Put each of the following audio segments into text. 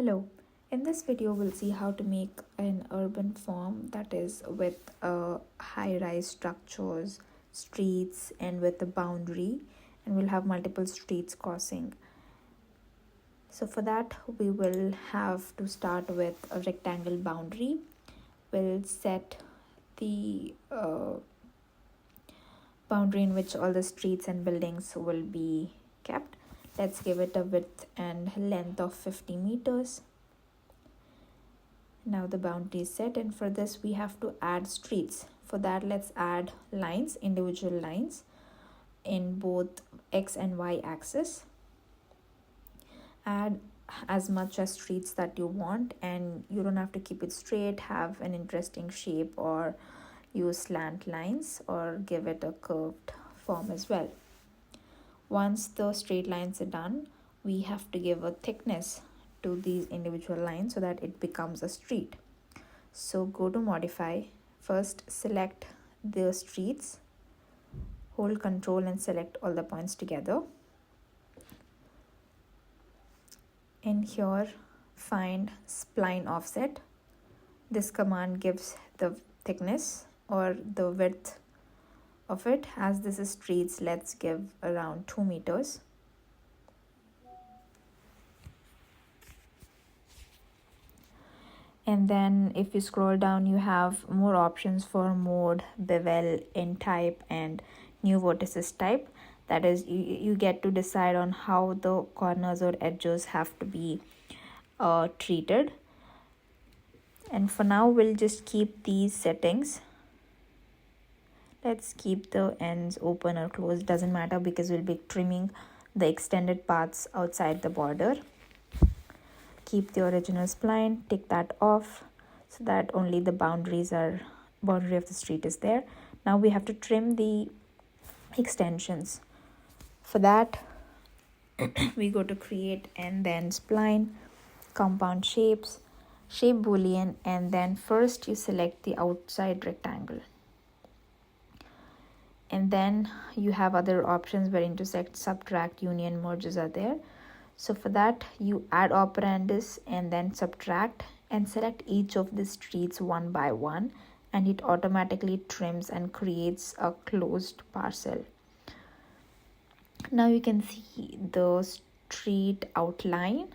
Hello, in this video we'll see how to make an urban form that is with high-rise structures, streets and with a boundary, and we'll have multiple streets crossing. So for that we will have to start with a rectangle boundary. We'll set the boundary in which all the streets and buildings will be kept. Let's give it a width and length of 50 meters. Now the boundary is set, and for this we have to add streets. For that, let's add lines, individual lines in both x and y axis. Add as much as streets that you want, and you don't have to keep it straight, have an interesting shape, or use slant lines, or give it a curved form as well. Once the straight lines are done, we have to give a thickness to these individual lines so that it becomes a street. So go to modify, first select the streets, hold control and select all the points together. In here, find spline offset. This command gives the thickness or the width of it. As this is streets, let's give around 2 meters. And then if you scroll down, you have more options for mode, bevel, in type and new vertices type. That is, you get to decide on how the corners or edges have to be treated. And for now, we'll just keep these settings. Let's keep the ends open or closed, doesn't matter, because we'll be trimming the extended parts outside the border. Keep the original spline, take that off so that only the boundary of the street is there. Now we have to trim the extensions. For that, we go to create and then spline, compound shapes, shape boolean, and then first you select the outside rectangle. And then you have other options where intersect, subtract, union, merges are there. So for that, you add operandus and then subtract and select each of the streets one by one, and it automatically trims and creates a closed parcel. Now you can see the street outline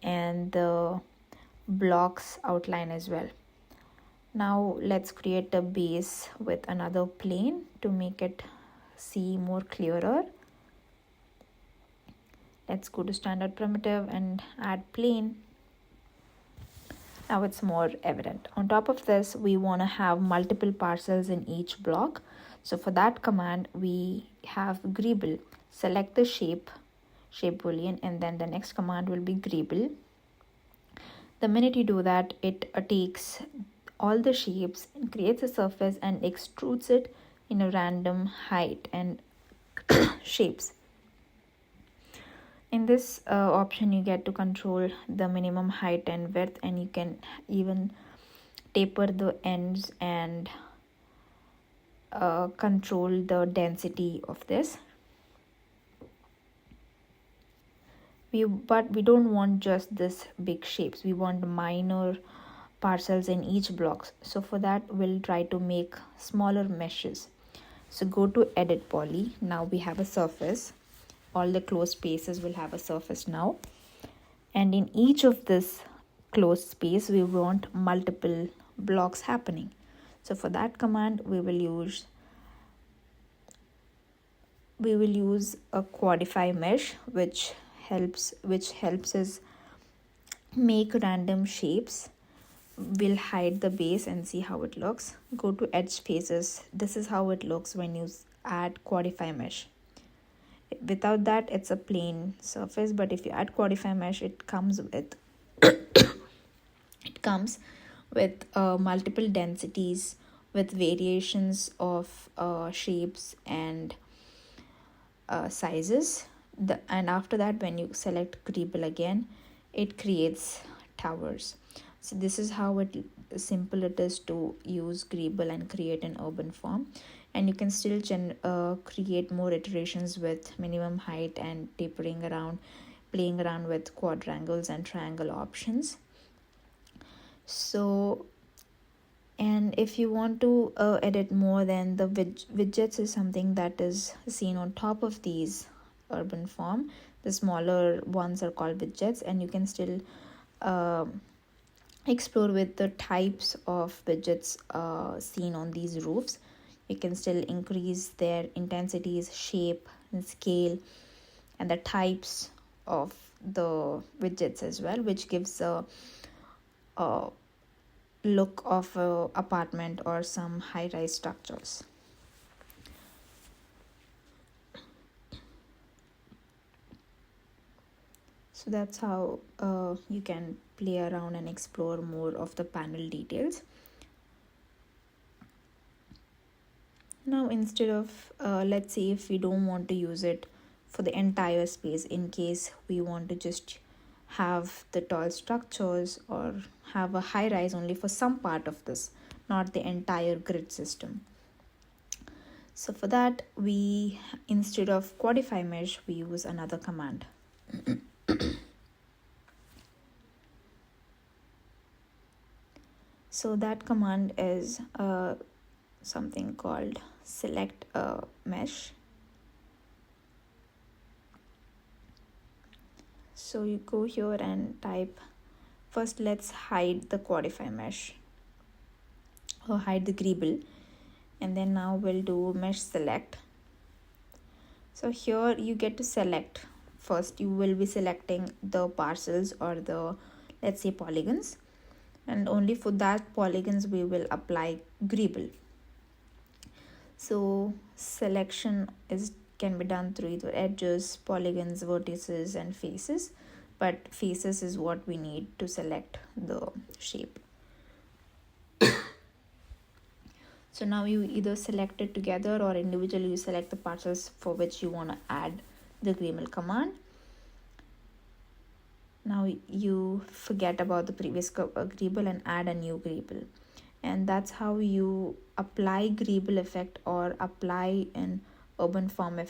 and the blocks outline as well. Now let's create a base with another plane to make it see more clearer. Let's go to standard primitive and add plane. Now it's more evident. On top of this, we want to have multiple parcels in each block. So for that command, we have Greeble. Select the shape boolean, and then the next command will be Greeble. The minute you do that, it takes all the shapes and creates a surface and extrudes it in a random height and shapes. In this option, you get to control the minimum height and width, and you can even taper the ends and control the density of this. But we don't want just this big shapes. We want minor parcels in each block. So for that, we'll try to make smaller meshes. So go to edit poly. Now we have a surface. All the closed spaces will have a surface now, and in each of this closed space we want multiple blocks happening. So for that command, we will use a quadify mesh, which helps us make random shapes. We'll hide the base and see how it looks. Go to edge faces. This is how it looks when you add quadify mesh. Without that, it's a plain surface, but if you add quadify mesh, it comes with multiple densities with variations of shapes and sizes. And after that, when you select Greeble again, it creates towers. So this is how simple it is to use Greeble and create an urban form. And you can still create more iterations with minimum height and tapering around playing around with quadrangles and triangle options. So, and if you want to edit more, then the widgets is something that is seen on top of these urban form. The smaller ones are called widgets, and you can still uh, explore with the types of widgets seen on these roofs. You can still increase their intensities, shape, and scale, and the types of the widgets as well, which gives a look of a apartment or some high-rise structures. So that's how you can play around and explore more of the panel details. Now, instead of let's say if we don't want to use it for the entire space, in case we want to just have the tall structures or have a high rise only for some part of this, not the entire grid system. So for that, we, instead of quadify mesh, we use another command. So that command is something called select a mesh. So you go here and type, first let's hide the quadify mesh or hide the greeble, and then now we'll do mesh select. So here you get to select. First you will be selecting the parcels or the, let's say, polygons, and only for that polygons we will apply greeble. So selection can be done through either edges, polygons, vertices, and faces, but faces is what we need to select the shape. So now you either select it together or individually you select the parcels for which you want to add the greeble command. Now you forget about the previous greeble and add a new greeble, and that's how you apply greeble effect or apply an urban form effect